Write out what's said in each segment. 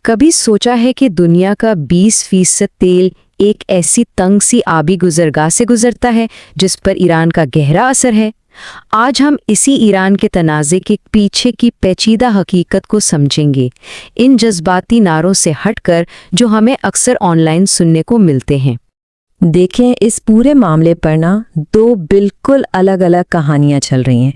کبھی سوچا ہے کہ دنیا کا 20% تیل ایک ایسی تنگ سی آبی گزرگاہ سے گزرتا ہے جس پر ایران کا گہرا اثر ہے؟ آج ہم اسی ایران کے تنازع کے پیچھے کی پیچیدہ حقیقت کو سمجھیں گے، ان جذباتی نعروں سے ہٹ کر جو ہمیں اکثر آن لائن سننے کو ملتے ہیں۔ دیکھیں، اس پورے معاملے پر دو بالکل الگ الگ کہانیاں چل رہی ہیں۔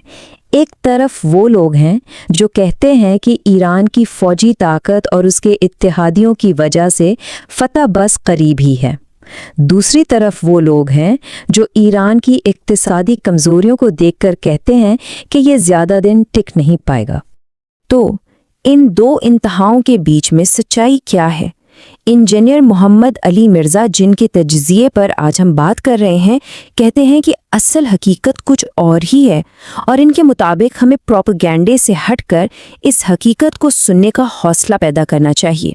ایک طرف وہ لوگ ہیں جو کہتے ہیں کہ ایران کی فوجی طاقت اور اس کے اتحادیوں کی وجہ سے فتح بس قریب ہی ہے۔ دوسری طرف وہ لوگ ہیں جو ایران کی اقتصادی کمزوریوں کو دیکھ کر کہتے ہیں کہ یہ زیادہ دن ٹک نہیں پائے گا۔ تو ان دو انتہاؤں کے بیچ میں سچائی کیا ہے؟ انجینئر محمد علی مرزا، جن کے تجزیے پر آج ہم بات کر رہے ہیں، کہتے ہیں کہ اصل حقیقت کچھ اور ہی ہے، اور ان کے مطابق ہمیں پروپیگنڈے سے ہٹ کر اس حقیقت کو سننے کا حوصلہ پیدا کرنا چاہیے۔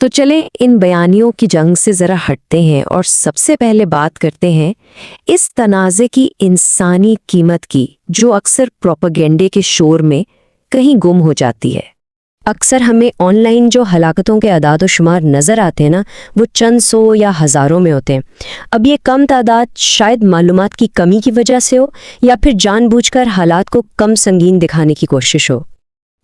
تو چلیں ان بیانیوں کی جنگ سے ذرا ہٹتے ہیں اور سب سے پہلے بات کرتے ہیں اس تنازع کی انسانی قیمت کی، جو اکثر پروپیگنڈے کے شور میں کہیں گم ہو جاتی ہے۔ اکثر ہمیں آن لائن جو ہلاکتوں کے اعداد و شمار نظر آتے ہیں وہ چند سو یا ہزاروں میں ہوتے ہیں۔ اب یہ کم تعداد شاید معلومات کی کمی کی وجہ سے ہو، یا پھر جان بوجھ کر حالات کو کم سنگین دکھانے کی کوشش ہو۔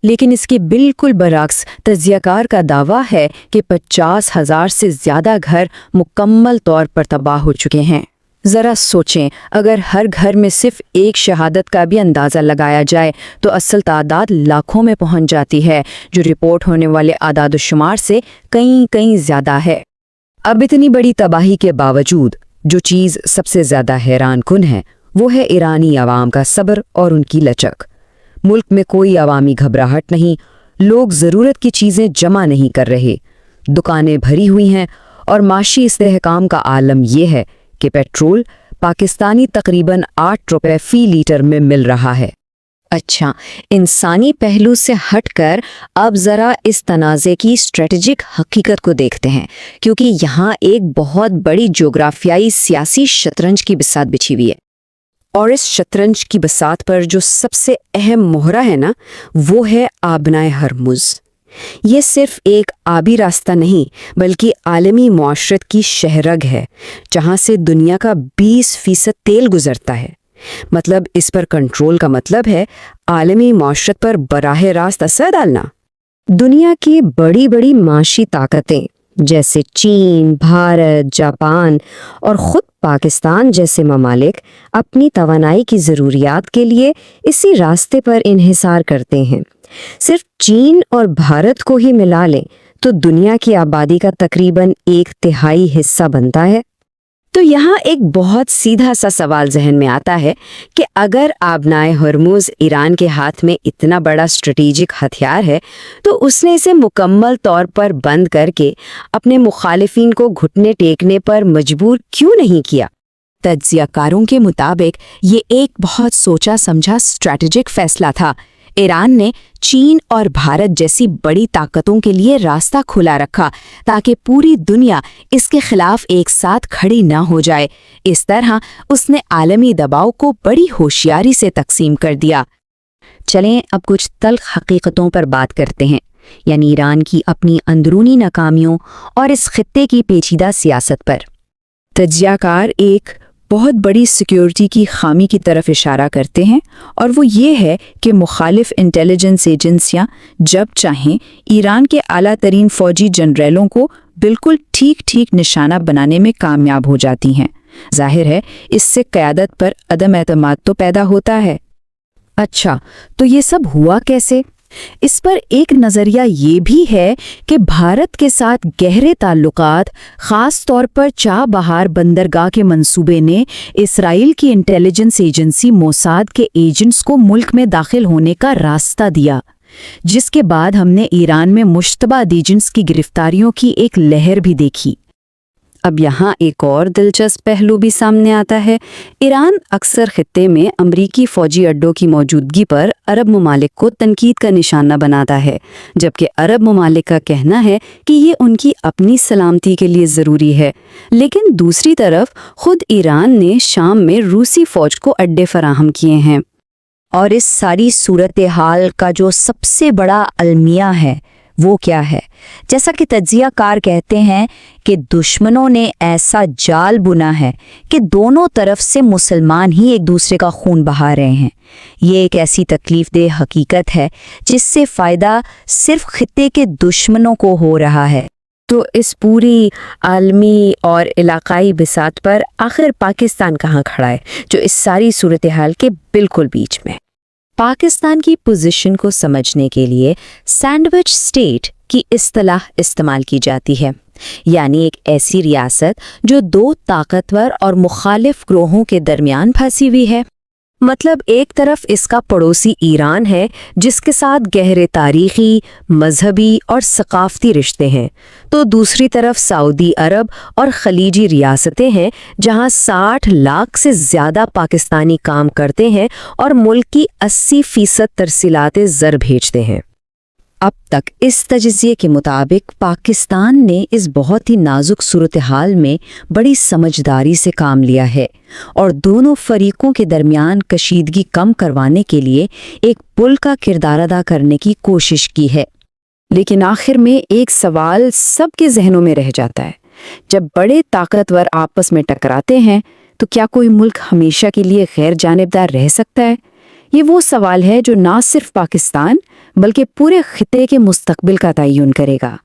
لیکن اس کے بالکل برعکس تجزیہ کار کا دعویٰ ہے کہ 50,000 سے زیادہ گھر مکمل طور پر تباہ ہو چکے ہیں۔ ذرا سوچیں، اگر ہر گھر میں صرف ایک شہادت کا بھی اندازہ لگایا جائے تو اصل تعداد لاکھوں میں پہنچ جاتی ہے، جو رپورٹ ہونے والے اعداد و شمار سے کہیں زیادہ ہے۔ اب اتنی بڑی تباہی کے باوجود جو چیز سب سے زیادہ حیران کن ہے وہ ہے ایرانی عوام کا صبر اور ان کی لچک۔ ملک میں کوئی عوامی گھبراہٹ نہیں، لوگ ضرورت کی چیزیں جمع نہیں کر رہے، دکانیں بھری ہوئی ہیں، اور معاشی استحکام کا عالم یہ ہے کہ پیٹرول پاکستانی تقریباً 8 روپے فی لیٹر میں مل رہا ہے۔ اچھا، انسانی پہلو سے ہٹ کر اب ذرا اس تنازع کی اسٹریٹجک حقیقت کو دیکھتے ہیں، کیونکہ یہاں ایک بہت بڑی جغرافیائی سیاسی شطرنج کی بساط بچھی ہوئی ہے۔ اور اس شطرنج کی بساط پر جو سب سے اہم مہرہ ہے وہ ہے آبنائے ہرمز۔ یہ صرف ایک آبی راستہ نہیں بلکہ عالمی معاشرت کی شہرگ ہے، جہاں سے دنیا کا 20% تیل گزرتا ہے۔ مطلب اس پر کنٹرول کا مطلب ہے عالمی معاشرت پر براہ راست اثر ڈالنا۔ دنیا کی بڑی بڑی معاشی طاقتیں جیسے چین، بھارت، جاپان اور خود پاکستان جیسے ممالک اپنی توانائی کی ضروریات کے لیے اسی راستے پر انحصار کرتے ہیں۔ صرف چین اور بھارت کو ہی ملا لیں تو دنیا کی آبادی کا تقریباً 1/3 حصہ بنتا ہے۔ تو یہاں ایک بہت سیدھا سا سوال ذہن میں آتا ہے کہ اگر آبنائے ہرمز ایران کے ہاتھ میں اتنا بڑا اسٹریٹجک ہتھیار ہے تو اس نے اسے مکمل طور پر بند کر کے اپنے مخالفین کو گھٹنے ٹیکنے پر مجبور کیوں نہیں کیا؟ تجزیہ کاروں کے مطابق یہ ایک بہت سوچا سمجھا اسٹریٹجک فیصلہ تھا۔ ایران نے چین اور بھارت جیسی بڑی طاقتوں کے لیے راستہ کھلا رکھا تاکہ پوری دنیا اس کے خلاف ایک ساتھ کھڑی نہ ہو جائے۔ اس طرح اس نے عالمی دباؤ کو بڑی ہوشیاری سے تقسیم کر دیا۔ چلیں اب کچھ تلخ حقیقتوں پر بات کرتے ہیں، یعنی ایران کی اپنی اندرونی ناکامیوں اور اس خطے کی پیچیدہ سیاست پر۔ تجزیہ کار ایک بہت بڑی سیکیورٹی کی خامی کی طرف اشارہ کرتے ہیں، اور وہ یہ ہے کہ مخالف انٹیلیجنس ایجنسیاں جب چاہیں ایران کے اعلیٰ ترین فوجی جنرلوں کو بالکل ٹھیک نشانہ بنانے میں کامیاب ہو جاتی ہیں۔ ظاہر ہے اس سے قیادت پر عدم اعتماد تو پیدا ہوتا ہے۔ اچھا، تو یہ سب ہوا کیسے؟ اس پر ایک نظریہ یہ بھی ہے کہ بھارت کے ساتھ گہرے تعلقات، خاص طور پر چابہار بندرگاہ کے منصوبے نے اسرائیل کی انٹیلیجنس ایجنسی موساد کے ایجنٹس کو ملک میں داخل ہونے کا راستہ دیا، جس کے بعد ہم نے ایران میں مشتبہ ایجنٹس کی گرفتاریوں کی ایک لہر بھی دیکھی۔ اب یہاں ایک اور دلچسپ پہلو بھی سامنے آتا ہے۔ ایران اکثر خطے میں امریکی فوجی اڈوں کی موجودگی پر عرب ممالک کو تنقید کا نشانہ بناتا ہے، جبکہ عرب ممالک کا کہنا ہے کہ یہ ان کی اپنی سلامتی کے لیے ضروری ہے۔ لیکن دوسری طرف خود ایران نے شام میں روسی فوج کو اڈے فراہم کیے ہیں۔ اور اس ساری صورتحال کا جو سب سے بڑا المیہ ہے وہ کیا ہے؟ جیسا کہ تجزیہ کار کہتے ہیں کہ دشمنوں نے ایسا جال بنا ہے کہ دونوں طرف سے مسلمان ہی ایک دوسرے کا خون بہا رہے ہیں۔ یہ ایک ایسی تکلیف دہ حقیقت ہے جس سے فائدہ صرف خطے کے دشمنوں کو ہو رہا ہے۔ تو اس پوری عالمی اور علاقائی بساط پر آخر پاکستان کہاں کھڑا ہے، جو اس ساری صورتحال کے بالکل بیچ میں؟ پاکستان کی پوزیشن کو سمجھنے کے لیے سینڈوچ اسٹیٹ کی اصطلاح استعمال کی جاتی ہے، یعنی ایک ایسی ریاست جو دو طاقتور اور مخالف گروہوں کے درمیان پھنسی ہوئی ہے۔ مطلب ایک طرف اس کا پڑوسی ایران ہے جس کے ساتھ گہرے تاریخی، مذہبی اور ثقافتی رشتے ہیں، تو دوسری طرف سعودی عرب اور خلیجی ریاستیں ہیں جہاں 60 لاکھ سے زیادہ پاکستانی کام کرتے ہیں اور ملک کی 80% ترسیلات زر بھیجتے ہیں۔ اب تک اس تجزیے کے مطابق پاکستان نے اس بہت ہی نازک صورتحال میں بڑی سمجھداری سے کام لیا ہے اور دونوں فریقوں کے درمیان کشیدگی کم کروانے کے لیے ایک پل کا کردار ادا کرنے کی کوشش کی ہے۔ لیکن آخر میں ایک سوال سب کے ذہنوں میں رہ جاتا ہے، جب بڑے طاقتور آپس میں ٹکراتے ہیں تو کیا کوئی ملک ہمیشہ کے لیے غیر جانبدار رہ سکتا ہے؟ یہ وہ سوال ہے جو نہ صرف پاکستان بلکہ پورے خطے کے مستقبل کا تعین کرے گا۔